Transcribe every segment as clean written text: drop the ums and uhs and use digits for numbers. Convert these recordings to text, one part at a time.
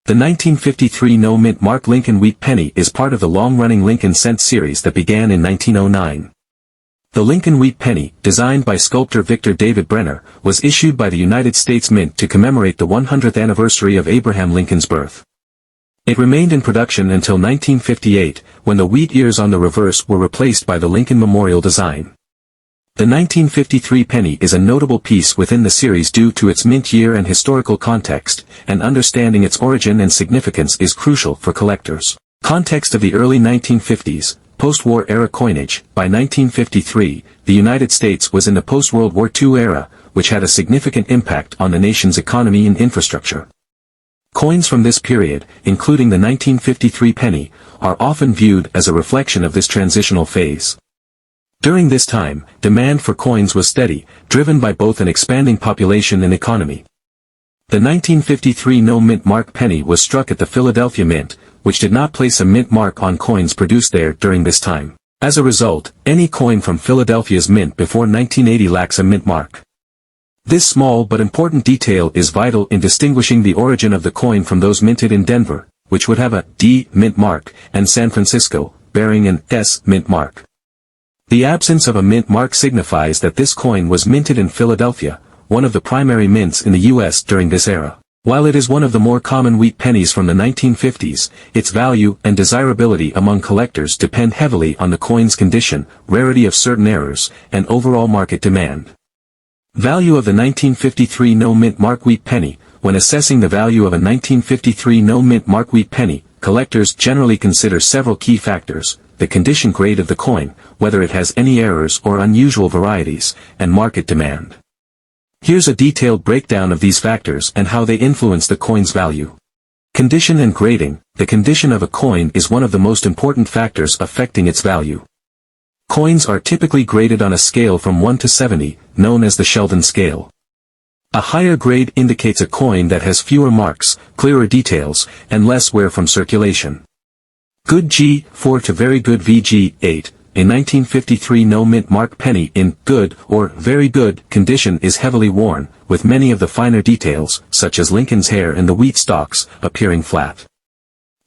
The 1953 no-mint mark Lincoln wheat penny is part of the long-running Lincoln cent series that began in 1909. The Lincoln wheat penny, designed by sculptor Victor David Brenner, was issued by the United States Mint to commemorate the 100th anniversary of Abraham Lincoln's birth. It remained in production until 1958, when the wheat ears on the reverse were replaced by the Lincoln Memorial design. The 1953 penny is a notable piece within the series due to its mint year and historical context, and understanding its origin and significance is crucial for collectors. Context of the early 1950s, post-war era coinage. By 1953, the United States was in the post-World War II era, which had a significant impact on the nation's economy and infrastructure. Coins from this period, including the 1953 penny, are often viewed as a reflection of this transitional phase. During this time, demand for coins was steady, driven by both an expanding population and economy. The 1953 no-mint mark penny was struck at the Philadelphia Mint, which did not place a mint mark on coins produced there during this time. As a result, any coin from Philadelphia's mint before 1980 lacks a mint mark. This small but important detail is vital in distinguishing the origin of the coin from those minted in Denver, which would have a D mint mark, and San Francisco, bearing an S mint mark. The absence of a mint mark signifies that this coin was minted in Philadelphia, one of the primary mints in the U.S. during this era. While it is one of the more common wheat pennies from the 1950s, its value and desirability among collectors depend heavily on the coin's condition, rarity of certain errors, and overall market demand. Value of the 1953 no-mint mark wheat penny. When assessing the value of a 1953 no-mint mark wheat penny, collectors generally consider several key factors: the condition grade of the coin, whether it has any errors or unusual varieties, and market demand. Here's a detailed breakdown of these factors and how they influence the coin's value. Condition and grading. The condition of a coin is one of the most important factors affecting its value. Coins are typically graded on a scale from 1 to 70, known as the Sheldon scale. A higher grade indicates a coin that has fewer marks, clearer details, and less wear from circulation. Good G4 to very good VG8. A 1953 no-mint mark penny in good or very good condition is heavily worn, with many of the finer details, such as Lincoln's hair and the wheat stalks, appearing flat.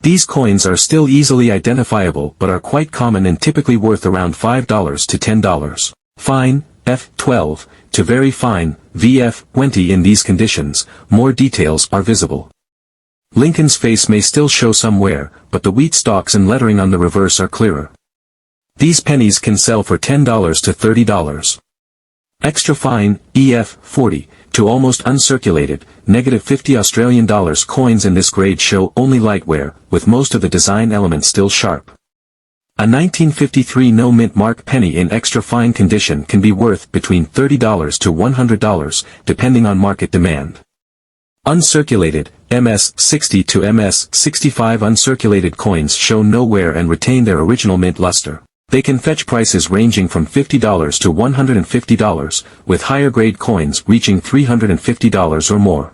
These coins are still easily identifiable but are quite common and typically worth around $5 to $10. Fine, F12, to very fine, VF20. In these conditions, more details are visible. Lincoln's face may still show some wear, but the wheat stalks and lettering on the reverse are clearer. These pennies can sell for $10 to $30. Extra fine, EF40, to almost uncirculated, -50 Australian dollars. Coins in this grade show only light wear, with most of the design elements still sharp. A 1953 no-mint mark penny in extra fine condition can be worth between $30 to $100, depending on market demand. Uncirculated, MS60 to MS65. Uncirculated coins show no wear and retain their original mint luster. They can fetch prices ranging from $50 to $150, with higher grade coins reaching $350 or more.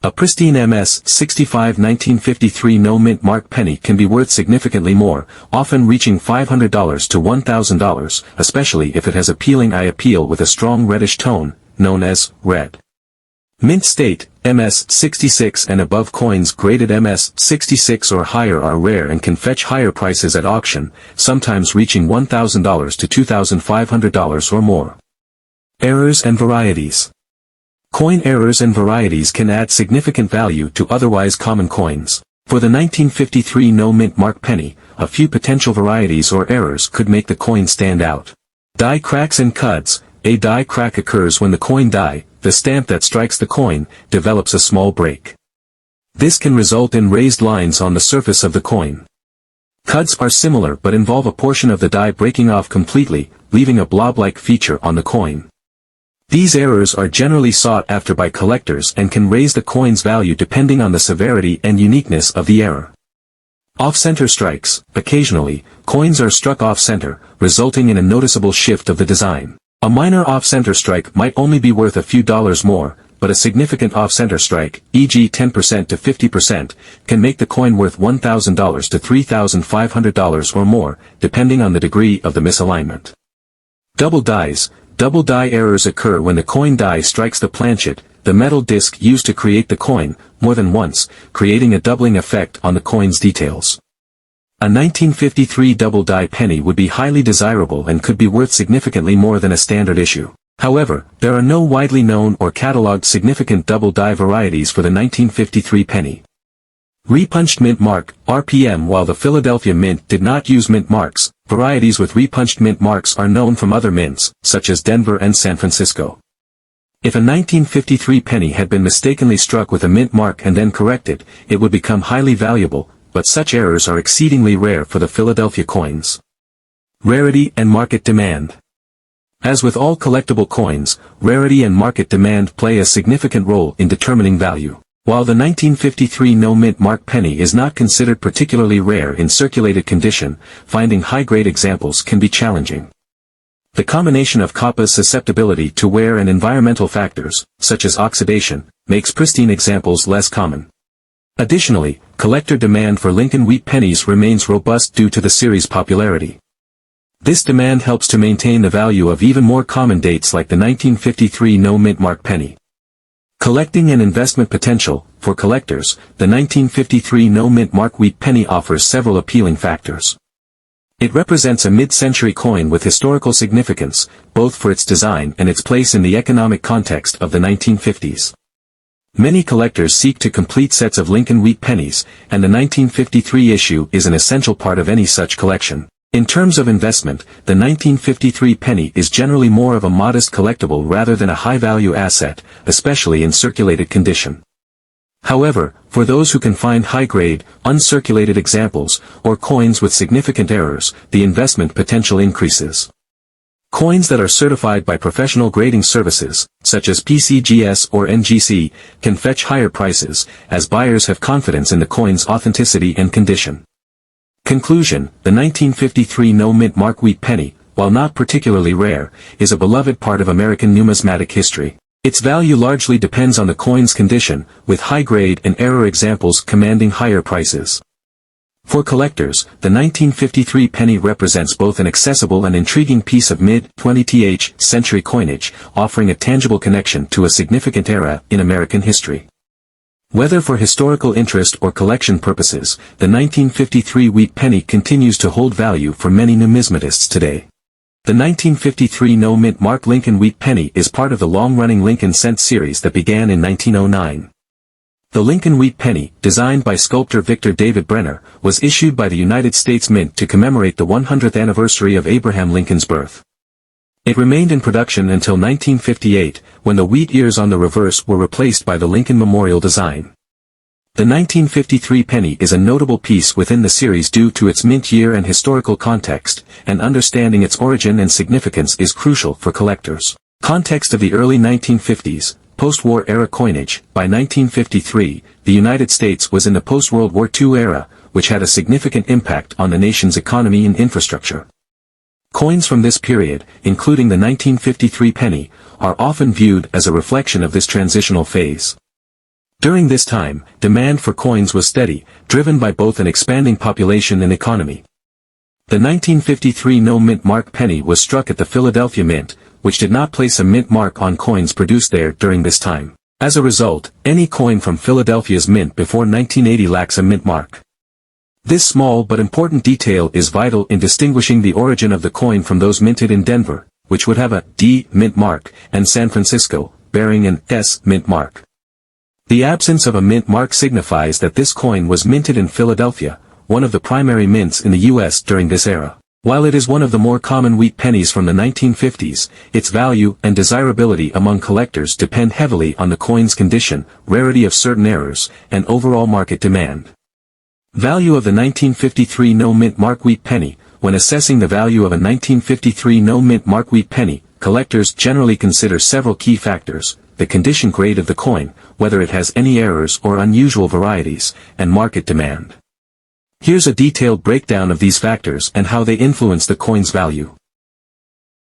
A pristine MS65 1953 no-mint mark penny can be worth significantly more, often reaching $500 to $1,000, especially if it has appealing eye appeal with a strong reddish tone, known as red. Mint state, MS66 and above coins graded MS66 or higher are rare and can fetch higher prices at auction, sometimes reaching $1,000 to $2,500 or more. Errors and varieties. Coin errors and varieties can add significant value to otherwise common coins. For the 1953 no-mint mark penny, a few potential varieties or errors could make the coin stand out. Die cracks and cuts. A die crack occurs when the coin die, the stamp that strikes the coin, develops a small break. This can result in raised lines on the surface of the coin. Cuts are similar but involve a portion of the die breaking off completely, leaving a blob-like feature on the coin. These errors are generally sought after by collectors and can raise the coin's value depending on the severity and uniqueness of the error. Off-center strikes. Occasionally, coins are struck off-center, resulting in a noticeable shift of the design. A minor off-center strike might only be worth a few dollars more, but a significant off-center strike, e.g. 10% to 50%, can make the coin worth $1,000 to $3,500 or more, depending on the degree of the misalignment. Double dies. Double die errors occur when the coin die strikes the planchet, the metal disc used to create the coin, more than once, creating a doubling effect on the coin's details. A 1953 double die penny would be highly desirable and could be worth significantly more than a standard issue. However, there are no widely known or catalogued significant double die varieties for the 1953 penny. Repunched mint mark, RPM. While the Philadelphia Mint did not use mint marks, varieties with repunched mint marks are known from other mints, such as Denver and San Francisco. If a 1953 penny had been mistakenly struck with a mint mark and then corrected, it would become highly valuable, but such errors are exceedingly rare for the Philadelphia coins. Rarity and market demand. As with all collectible coins, rarity and market demand play a significant role in determining value. While the 1953 no-mint mark penny is not considered particularly rare in circulated condition, finding high-grade examples can be challenging. The combination of copper's susceptibility to wear and environmental factors, such as oxidation, makes pristine examples less common. Additionally, collector demand for Lincoln wheat pennies remains robust due to the series' popularity. This demand helps to maintain the value of even more common dates like the 1953 no-mint mark penny. Collecting and investment potential. For collectors, the 1953 no-mint mark wheat penny offers several appealing factors. It represents a mid-century coin with historical significance, both for its design and its place in the economic context of the 1950s. Many collectors seek to complete sets of Lincoln wheat pennies, and the 1953 issue is an essential part of any such collection. In terms of investment, the 1953 penny is generally more of a modest collectible rather than a high-value asset, especially in circulated condition. However, for those who can find high-grade, uncirculated examples, or coins with significant errors, the investment potential increases. Coins that are certified by professional grading services, such as PCGS or NGC, can fetch higher prices, as buyers have confidence in the coin's authenticity and condition. Conclusion: the 1953 no-mint mark wheat penny, while not particularly rare, is a beloved part of American numismatic history. Its value largely depends on the coin's condition, with high-grade and error examples commanding higher prices. For collectors, the 1953 penny represents both an accessible and intriguing piece of mid-20th century coinage, offering a tangible connection to a significant era in American history. Whether for historical interest or collection purposes, the 1953 wheat penny continues to hold value for many numismatists today. The 1953 no-mint mark Lincoln wheat penny is part of the long-running Lincoln cent series that began in 1909. The Lincoln wheat penny, designed by sculptor Victor David Brenner, was issued by the United States Mint to commemorate the 100th anniversary of Abraham Lincoln's birth. It remained in production until 1958, when the wheat ears on the reverse were replaced by the Lincoln Memorial design. The 1953 penny is a notable piece within the series due to its mint year and historical context, and understanding its origin and significance is crucial for collectors. Context of the early 1950s, post-war era coinage. By 1953, the United States was in the post-World War II era, which had a significant impact on the nation's economy and infrastructure. Coins from this period, including the 1953 penny, are often viewed as a reflection of this transitional phase. During this time, demand for coins was steady, driven by both an expanding population and economy. The 1953 no-mint mark penny was struck at the Philadelphia Mint, which did not place a mint mark on coins produced there during this time. As a result, any coin from Philadelphia's mint before 1980 lacks a mint mark. This small but important detail is vital in distinguishing the origin of the coin from those minted in Denver, which would have a D mint mark, and San Francisco, bearing an S mint mark. The absence of a mint mark signifies that this coin was minted in Philadelphia, one of the primary mints in the U.S. during this era. While it is one of the more common wheat pennies from the 1950s, its value and desirability among collectors depend heavily on the coin's condition, rarity of certain errors, and overall market demand. Value of the 1953 no-mint mark wheat penny. When assessing the value of a 1953 no-mint mark wheat penny, collectors generally consider several key factors: the condition grade of the coin, whether it has any errors or unusual varieties, and market demand. Here's a detailed breakdown of these factors and how they influence the coin's value.